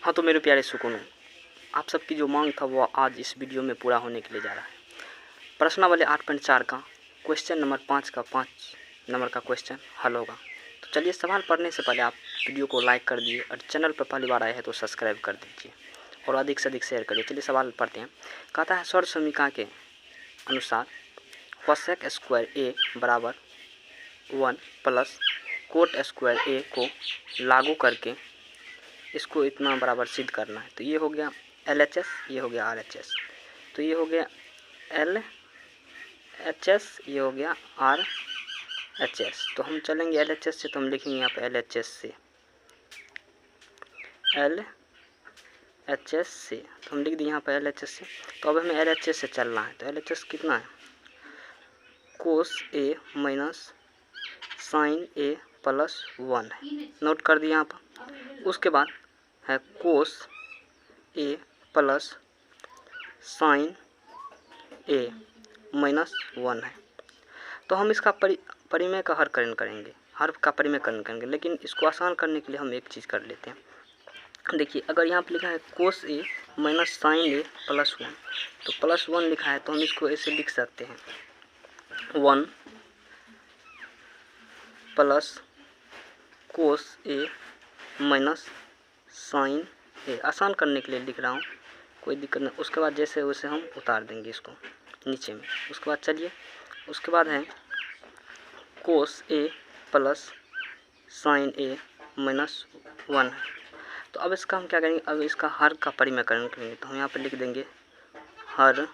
हाँ तो मेरे प्यारे सुकूनों, आप सबकी जो मांग था वो आज इस वीडियो में पूरा होने के लिए जा रहा है। प्रश्नावली 8.4 का क्वेश्चन नंबर 5 का 5 नंबर का क्वेश्चन हल होगा। तो चलिए, सवाल पढ़ने से पहले आप वीडियो को लाइक कर दिए और चैनल पर पहली बार आए हैं तो सब्सक्राइब कर दीजिए और अधिक से अधिक शेयर करिए। चलिए सवाल पढ़ते हैं। कहता है, सौर समीकरण के अनुसार कोसेक स्क्वायर ए बराबर 1 प्लस कोट स्क्वायर ए को लागू करके इसको इतना बराबर सिद्ध करना है। तो ये हो गया LHS, ये हो गया RHS, तो ये हो गया LHS, ये हो गया RHS। तो हम चलेंगे LHS से, तो हम लिखेंगे यहाँ पे LHS से, LHS से, तो हम लिख दिए यहाँ पे LHS से। तो अब हमें LHS से चलना है। तो LHS कितना है? Cos A minus sine A plus 1 है, नोट कर दिया यहाँ पर। उसके बाद है cos A plus sine A minus 1 है। तो हम इसका परिमेय का हरकरण करेंगे, हर का परिमेयकरण करेंगे, लेकिन इसको आसान करने के लिए हम एक चीज़ कर लेते हैं। देखिए, अगर यहाँ पर लिखा है cos A minus sine A plus 1, तो प्लस 1 लिखा है तो हम इसको ऐसे लिख सकते हैं 1 plus cos A minus sine A। आसान करने के लिए लिख रहा हूँ, कोई दिक्कत नहीं। उसके बाद जैसे वैसे हम उतार देंगे इसको नीचे में। उसके बाद चलिए, उसके बाद है cos A plus sine A minus 1 है। तो अब इसका हम क्या करेंगे? अब इसका हर का परिमेयकरण करेंगे। तो हम यहाँ पर लिख देंगे हर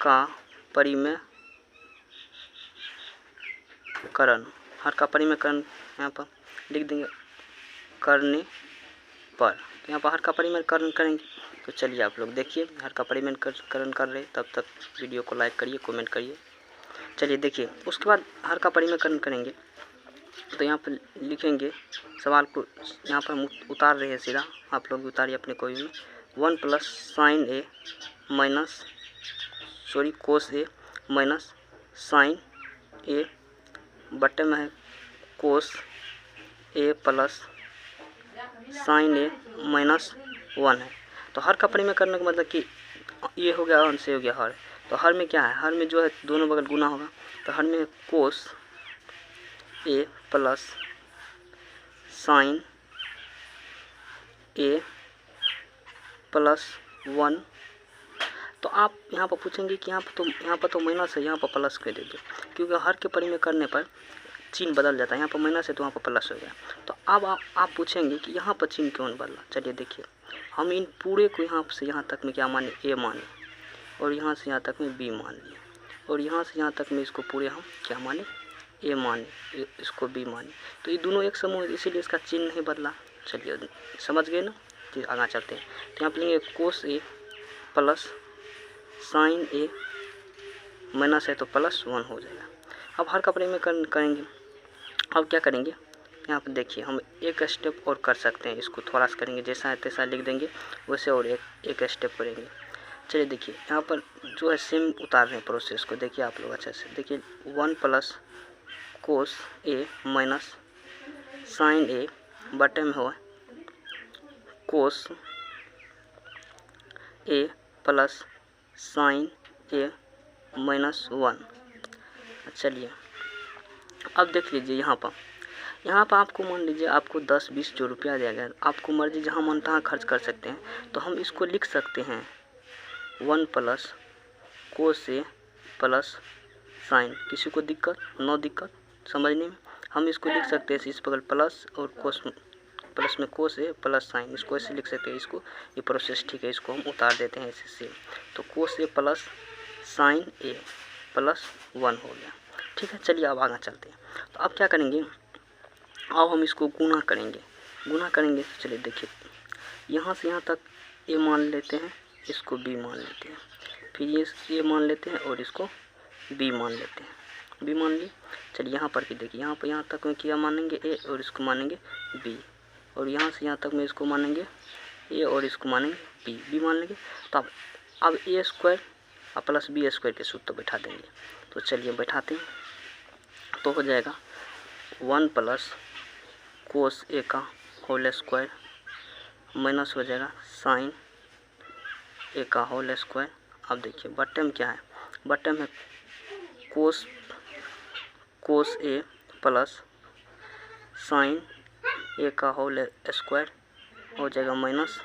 का परिमेयकरण, हर का परिमेयकरण यहाँ पर लिख देंगे करने पर। तो यहाँ पर हर का परिमेयकरण करेंगे। तो चलिए आप लोग देखिए, हर का परिमेयकरण कर रहे, तब तक वीडियो को लाइक करिए, कमेंट करिए। चलिए देखिए, उसके बाद हर का परिमेयकरण करेंगे। तो यहाँ पर लिखेंगे, सवाल को यहाँ पर हम उतार रहे हैं सीधा, आप लोग भी उतारिए अपने कोई में। 1 plus sine A minus cos A minus sine A बटे में है cos A plus sine A minus 1 है। तो हर का परिमेय करने का मतलब कि ये हो गया और से हो गया हर। तो हर में क्या है? हर में जो है दोनों बगल गुना होगा। तो हर में कोस A plus sine A plus 1। तो आप यहाँ पर पूछेंगे कि यहाँ पर तो माइनस है, यहाँ पर प्लस कर दीजिए, क्योंकि हर के परिमेय करने पर चिन्ह बदल जाता है। यहाँ पर माइनस है तो वहाँ पर प्लस हो गया। तो अब आप पूछेंगे कि यहाँ पर चिन्ह क्यों बदला। चलिए देखिए, हम इन पूरे को यहाँ से यहाँ तक में क्या माने? A माने, और यहाँ से यहाँ तक में B मान लिए, और यहाँ से यहाँ तक में इसको पूरे हम क्या माने? A माने, इसको B माने। तो ये दोनों एक समूह है, इसीलिए इसका चिन्ह नहीं बदला। चलिए समझ गए ना? फिर आगे चलते हैं। तो यहाँ पर लेंगे कोस A plus sine A minus है तो प्लस 1 हो जाएगा। अब हर का परिमेयकरण करेंगे। अब क्या करेंगे? यहाँ पर देखिए, हम एक स्टेप और कर सकते हैं, इसको थोड़ा सा करेंगे, जैसा है तैसा लिख देंगे, वैसे और एक स्टेप करेंगे। चलिए देखिए, यहाँ पर जो है सेम उतार रहे हैं प्रोसेस को, देखिए आप लोग अच्छे से देखिए। 1 plus cos A minus sine A बटे में हो cos A plus sine A minus 1। चलिए अब देख लीजिए, यहाँ पर आपको मान लीजिए आपको 10-20 जो रुपया दिया गया, आपको मर्जी जहाँ मन तहाँ खर्च कर सकते हैं। तो हम इसको लिख सकते हैं 1 plus cos A plus sign. किसी को दिक्कत? नो दिक्कत समझने में। हम इसको लिख सकते हैं इस बगल प्लस और कोस, प्लस में कोस A प्लस साइन, इसको ऐसे लिख सकते हैं। इसको ये प्रोसेस ठीक है, इसको हम उतार देते हैं ऐसे से। तो कोस A plus sine A plus 1 हो गया। ठीक है, चलिए अब आगे चलते हैं। तो अब क्या करेंगे? अब हम इसको गुना करेंगे। तो चलिए देखिए, यहाँ से यहाँ तक A मान लेते हैं, इसको B मान लेते हैं, फिर ये A मान लेते हैं और इसको B मान लेते हैं। B मान लिए। चलिए यहाँ पर भी देखिए, यहाँ तक में क्या मानेंगे? A और इसको मानेंगे B, और यहाँ से यहाँ तक में इसको मानेंगे A और इसको मानेंगे B। B मान लेंगे। तो अब A स्क्वायर और प्लस B स्क्वायर के सूत्र बैठा देंगे। तो चलिए बैठाते हैं। तो हो जाएगा 1 प्लस कोस A का होल स्क्वायर माइनस हो जाएगा साइन ए का होल स्क्वायर। अब देखिए बटन क्या है, बटन है कोस ए प्लस साइन ए का होल स्क्वायर हो जाएगा माइनस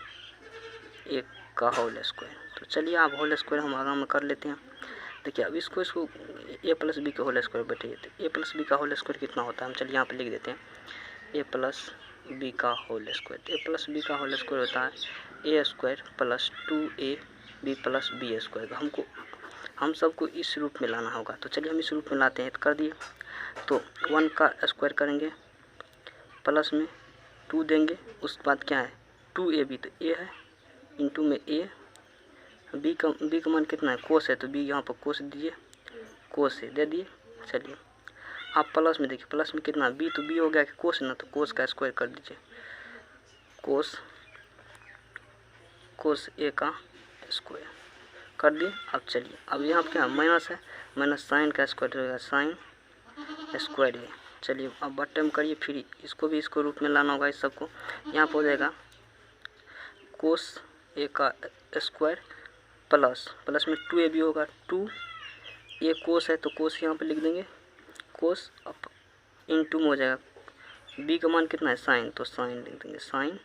ए का होल स्क्वायर। तो चलिए आप होल स्क्वायर हम आगे में कर लेते हैं। देखिए अब इसको ए प्लस बी का होल स्क्वायर बैठिए, तो ए प्लस बी का होल स्क्वायर कितना होता है, हम चलिए यहाँ पे लिख देते हैं ए प्लस बी का whole square. A plus B का होल स्क्वायर होता है A square plus 2a B plus B square. हम सबको इस रूप में लाना होगा, तो चलिए हम इस रूप में लाते हैं। तो कर दिए, तो 1 का स्क्वायर करेंगे प्लस में 2 देंगे, उसके बाद क्या है 2ab, तो a है इंटू में a, बी का मान कितना है कोस है, तो बी यहाँ पर कोस दीजिए, कोस है दे दिए। चलिए आप प्लस में देखिए, प्लस में कितना बी, तो बी हो गया कि कोस ना, तो कोस का स्क्वायर कर दीजिए, कोस ए का स्क्वायर कर दिए। अब चलिए अब यहाँ पर क्या माइनस है, माइनस साइन का स्क्वायर हो गया साइन स्क्वायर ए। चलिए अब बटन में करिए, फिर इसको भी इसको रूप में लाना होगा इस सबको। यहाँ पर हो जाएगा कोस ए का स्क्वायर प्लस में 2ab होगा, 2 ए कोस है तो कोस यहाँ पे लिख देंगे कोस, अब इंटू में हो जाएगा बी का मान कितना है साइन, तो साइन लिख देंगे, साइन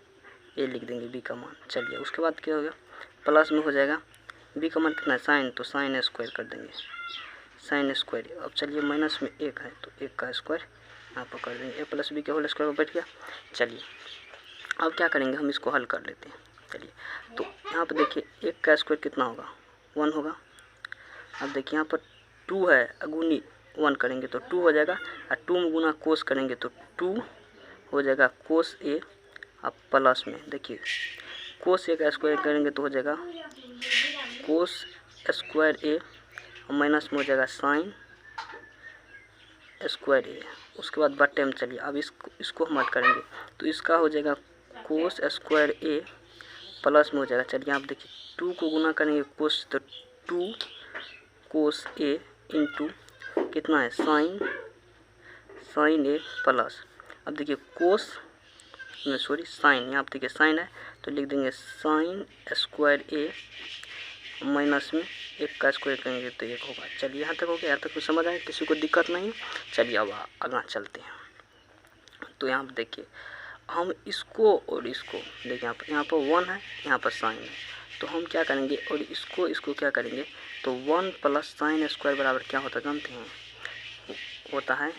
ए लिख देंगे बी का मान। चलिए उसके बाद क्या होगा प्लस में हो जाएगा बी का मान कितना है साइन, तो साइन स्क्वायर कर देंगे, साइन स्क्वायर। अब चलिए माइनस में 1 है तो 1 का स्क्वायर यहाँ पर कर देंगे, ए प्लस बी के होल स्क्वायर में बैठ गया। चलिए अब क्या करेंगे, हम इसको हल कर लेते हैं। चलिए तो यहाँ पर देखिए 1 का स्क्वायर कितना होगा 1 होगा। अब देखिए यहाँ पर 2 है, अगुनी 1 करेंगे तो 2 हो जाएगा, और 2 में गुना कोस करेंगे तो 2 हो जाएगा कोस ए। अब प्लस में देखिए कोस ए का स्क्वायर करेंगे तो हो जाएगा कोस स्क्वायर ए, और माइनस में हो जाएगा साइन स्क्वायर ए। उसके बाद बटे में चलिए अब इसको हम हल करेंगे तो इसका हो जाएगा कोस स्क्वायर ए प्लस में हो जाएगा। चलिए आप देखिए 2 को गुना करेंगे कोस, तो 2 कोस ए इंटू कितना है साइन ए प्लस, अब देखिए कोस में सॉरी साइन, यहाँ पर देखिए साइन है तो लिख देंगे साइन स्क्वायर ए, माइनस में 1 का स्क्वायर करेंगे तो 1 होगा। चलिए यहाँ तक हो गया, यहाँ तक कुछ समझ आए, किसी को दिक्कत नहीं है। चलिए अब आगे चलते हैं। तो यहाँ पर देखिए हम इसको और इसको देखिए, यहाँ पर 1 है, यहाँ पर साइन है, तो हम क्या करेंगे और इसको क्या करेंगे, तो 1 प्लस साइन स्क्वायर बराबर क्या होता है जानते हैं, होता है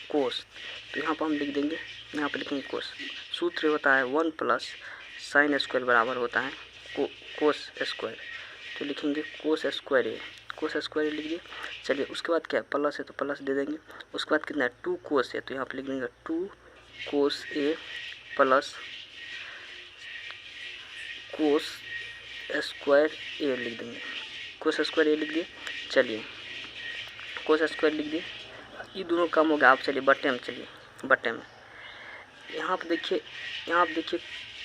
कोस। तो यहाँ पर हम लिख देंगे, यहाँ पर लिखेंगे कोस, सूत्र होता है 1 प्लस साइन स्क्वायर बराबर होता है कोस स्क्वायर, तो लिखेंगे कोस स्क्वायर ए, कोस स्क्वायर लिख दिए। चलिए उसके बाद क्या है प्लस है तो प्लस दे देंगे, उसके बाद कितना है 2 कोस है, तो यहाँ पर लिख देंगे 2 कोस ए प्लस कोस स्क्वायर ए लिख देंगे, कोस स्क्वायर ए लिख दिए। चलिए कोस स्क्वायर लिख दिए, ये दोनों काम हो गया। आप चलिए बटे में, चलिए बटे में यहाँ पर देखिए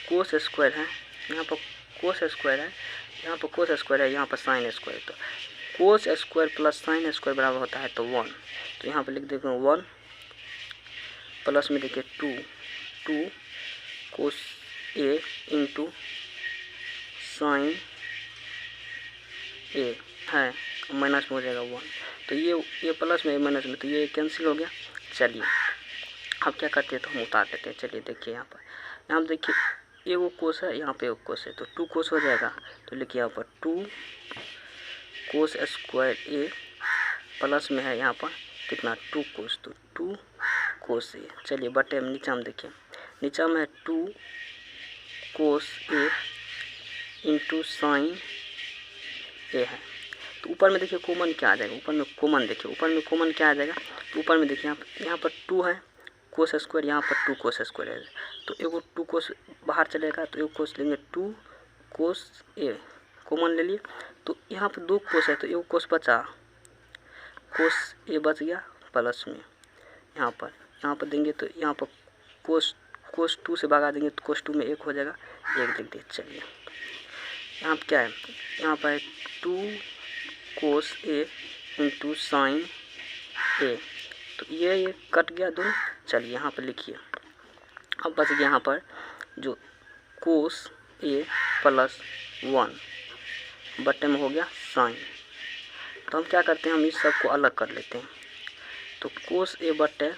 कोस स्क्वायर है, यहाँ पर कोस स्क्वायर है, यहाँ पर कोस स्क्वायर है, यहाँ पर साइन स्क्वायर, तो cos square plus sine square बराबर होता है तो 1, तो यहाँ पर लिख देंगे 1 प्लस में देखिए 2 कोस ए इंटू साइन ए है, माइनस में हो जाएगा 1, तो ये प्लस में माइनस में, तो ये कैंसिल हो गया। चलिए अब क्या करते हैं तो हम उतार देते हैं। चलिए देखिए यहाँ पर देखिए एगो कोस है, यहाँ पे एगो कोस है, तो 2 कोस हो जाएगा, तो लिखिए यहाँ पर 2 कोस स्क्वायर ए प्लस में है यहाँ पर कितना 2 कोस, तो 2 कोस ए। चलिए बटे में नीचा में देखिए, नीचा में है 2 कोस ए इंटू साइन ए है, तो ऊपर में देखिए कॉमन क्या आ जाएगा, ऊपर में कॉमन देखिए, ऊपर में कॉमन क्या आ जाएगा, तो ऊपर में देखिए यहाँ पर 2 है कोस स्क्वायर, यहाँ पर 2 कोस स्क्वायर है, तो एगो 2 कोस बाहर चलेगा, तो एगो कोस लेंगे 2 कोस ए, कॉमन ले लिए, तो यहाँ पर 2 कोस है तो एगो कोस बचा, कोस ए बच गया प्लस में यहाँ पर देंगे, तो यहाँ पर कोस 2 से भगा देंगे तो कोस 2 में 1 हो जाएगा, 1 लिख दिए। चलिए यहाँ पर क्या है, यहाँ पर 2 कोस ए इंटू साइन ए, तो ये कट गया दोनों। चलिए यहाँ पर लिखिए, अब बच गया यहाँ पर जो कोस ए प्लस 1 बटे में हो गया साइन। तो हम क्या करते हैं, हम इस सब को अलग कर लेते हैं। तो कोस ए बटे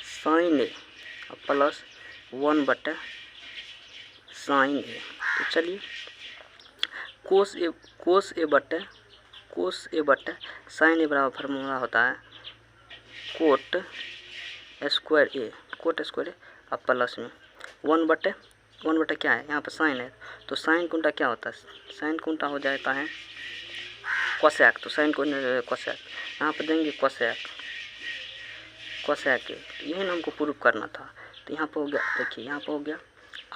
साइन ए प्लस 1 बटे साइन ए। तो चलिए कोस ए बटे साइन ए बराबर फार्मूला होता है कोट स्क्वायर ए अब प्लस में 1 बटे क्या है, यहाँ पर साइन है, तो साइन कुंटा क्या होता है, साइन कुंटा हो जाता है कोसेक। तो साइन कुंटा कोसेक, यहाँ पर देंगे कोसेक के। तो यही ना हमको प्रूफ करना था। तो यहाँ पर हो गया, देखिए यहाँ पर हो गया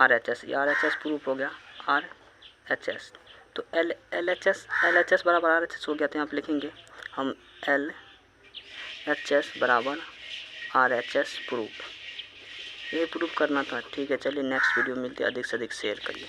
RHS, ये RHS प्रूफ हो गया RHS। तो LHS बराबर RHS हो गया। तो यहाँ पर लिखेंगे हम LHS बराबर RHS प्रूफ, ये प्रूफ करना था। ठीक है, चलिए नेक्स्ट वीडियो मिलते हैं। अधिक से अधिक शेयर करिए।